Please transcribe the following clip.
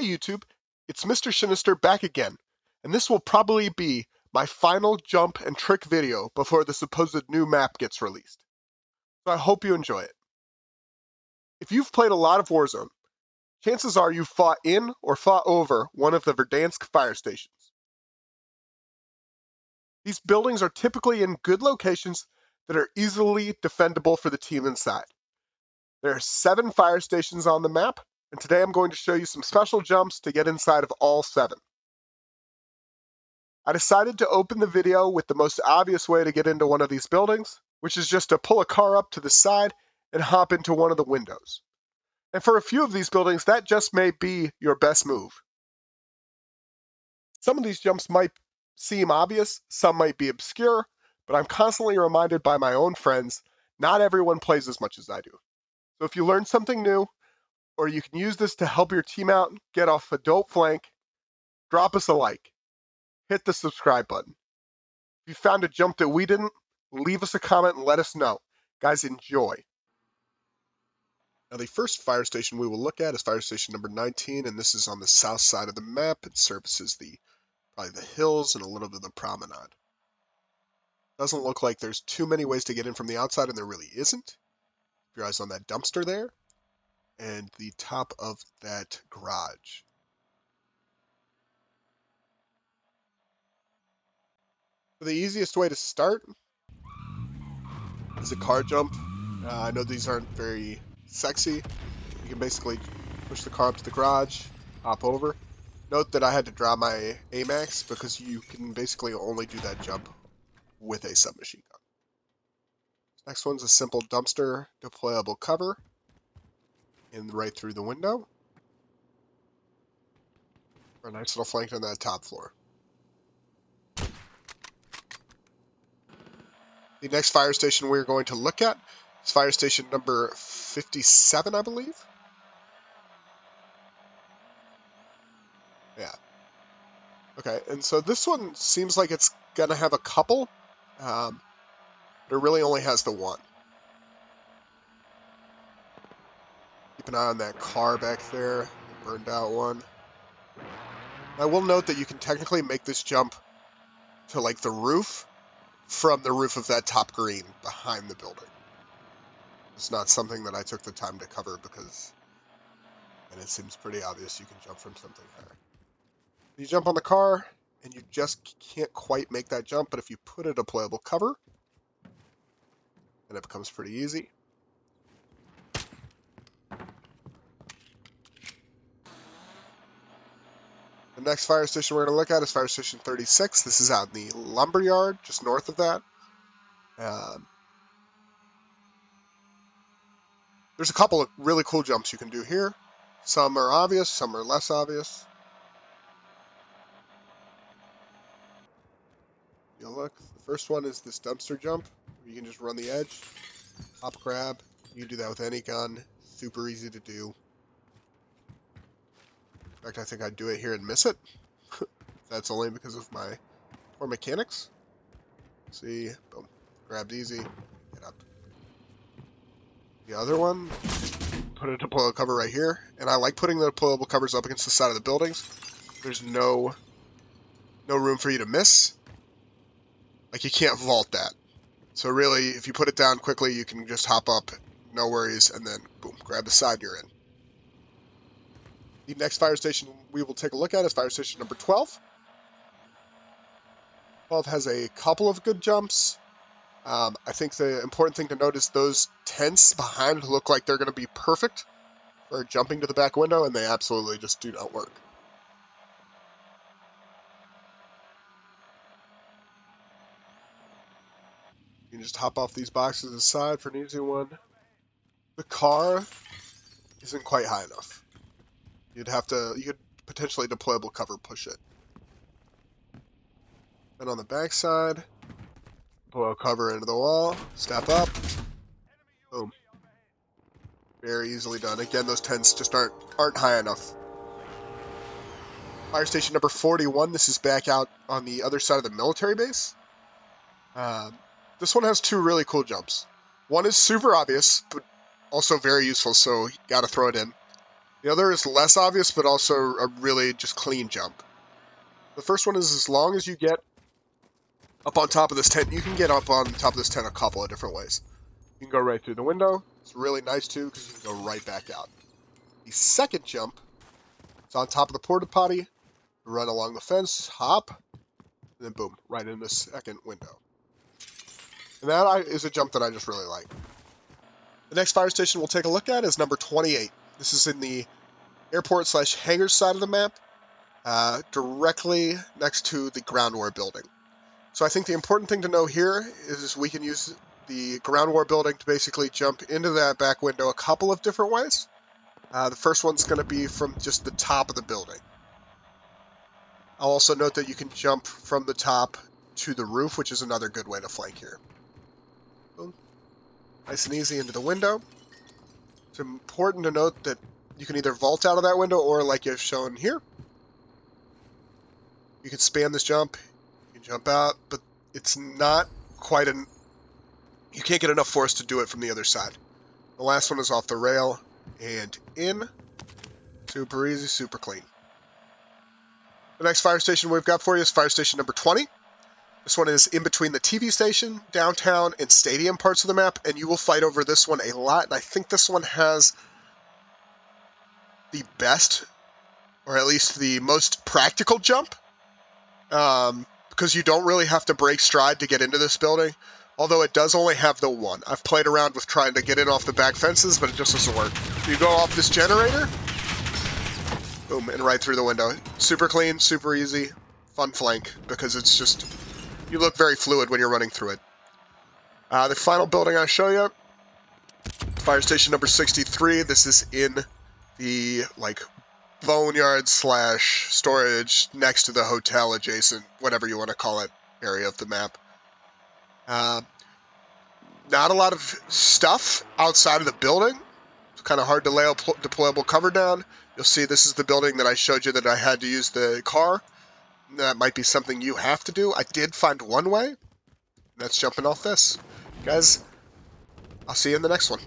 Hey YouTube, it's Mr. Sinister back again, and this will probably be my final jump and trick video before the supposed new map gets released. So I hope you enjoy it. If you've played a lot of Warzone, chances are you've fought in or fought over one of the Verdansk fire stations. These buildings are typically in good locations that are easily defendable for the team inside. There are 7 fire stations on the map, and today I'm going to show you some special jumps to get inside of all 7. I decided to open the video with the most obvious way to get into one of these buildings, which is just to pull a car up to the side and hop into one of the windows. And for a few of these buildings, that just may be your best move. Some of these jumps might seem obvious, some might be obscure, but I'm constantly reminded by my own friends, not everyone plays as much as I do. So if you learn something new, or you can use this to help your team out get off a dope flank, drop us a like. Hit the subscribe button. If you found a jump that we didn't, leave us a comment and let us know. Guys, enjoy. Now, the first fire station we will look at is fire station number 19, and this is on the south side of the map. It services probably the hills and a little bit of the promenade. Doesn't look like there's too many ways to get in from the outside, and there really isn't. Keep your eyes on that dumpster there and the top of that garage. So the easiest way to start is a car jump. I know these aren't very sexy. You can basically push the car up to the garage, hop over. Note that I had to draw my AMAX because you can basically only do that jump with a submachine gun. Next one's a simple dumpster deployable cover in right through the window. For a nice little flank on that top floor. The next fire station we're going to look at is fire station number 57, I believe. Yeah. Okay, and so this one seems like it's going to have a couple, but it really only has the one. Keep an eye on that car back there, the burned out one. I will note that you can technically make this jump to like the roof from the roof of that top green behind the building. It's not something that I took the time to cover because, and it seems pretty obvious you can jump from something higher. You jump on the car, and you just can't quite make that jump, but if you put a deployable cover, then it becomes pretty easy. The next fire station we're going to look at is fire station 36. This is out in the lumberyard, just north of that. There's a couple of really cool jumps you can do here. Some are obvious, some are less obvious. You'll look. The first one is this dumpster jump, where you can just run the edge, hop grab. You can do that with any gun. Super easy to do. In fact, I think I'd do it here and miss it. That's only because of my poor mechanics. See, boom, grabbed easy, get up. The other one, put a deployable cover right here, and I like putting the deployable covers up against the side of the buildings. There's no room for you to miss. Like, you can't vault that. So really, if you put it down quickly, you can just hop up, no worries, and then boom, grab the side you're in. The next fire station we will take a look at is fire station number 12. 12 has a couple of good jumps. I think the important thing to note is those tents behind look like they're going to be perfect for jumping to the back window, and they absolutely just do not work. You can just hop off these boxes aside for an easy one. The car isn't quite high enough. You could potentially deployable cover push it. Then on the back side, deployable cover into the wall, step up, boom. Very easily done. Again, those tents just aren't high enough. Fire station number 41. This is back out on the other side of the military base. This one has 2 really cool jumps. One is super obvious, but also very useful, so you gotta throw it in. The other is less obvious, but also a really just clean jump. The first one is as long as you get up on top of this tent, you can get up on top of this tent a couple of different ways. You can go right through the window. It's really nice too because you can go right back out. The second jump is on top of the porta potty, run along the fence, hop, and then boom, right in the second window. And that is a jump that I just really like. The next fire station we'll take a look at is number 28. This is in the airport/hangar side of the map, directly next to the ground war building. So I think the important thing to know here is we can use the ground war building to basically jump into that back window a couple of different ways. The first one's going to be from just the top of the building. I'll also note that you can jump from the top to the roof, which is another good way to flank here. Boom. Nice and easy into the window. It's important to note that you can either vault out of that window or, like I've shown here, you can spam this jump, you can jump out, but it's not quite an... You can't get enough force to do it from the other side. The last one is off the rail and in. Super easy, super clean. The next fire station we've got for you is fire station number 20. This one is in between the TV station, downtown, and stadium parts of the map, and you will fight over this one a lot. And I think this one has the best, or at least the most practical jump, because you don't really have to break stride to get into this building, although it does only have the one. I've played around with trying to get in off the back fences, but it just doesn't work. You go off this generator, boom, and right through the window. Super clean, super easy, fun flank, because it's just, you look very fluid when you're running through it. The final building I show you, fire station number 63. This is in the, boneyard / storage next to the hotel adjacent, whatever you want to call it, area of the map. Not a lot of stuff outside of the building. It's kind of hard to lay a deployable cover down. You'll see this is the building that I showed you that I had to use the car. That might be something you have to do. I did find one way. That's jumping off this. Guys, I'll see you in the next one.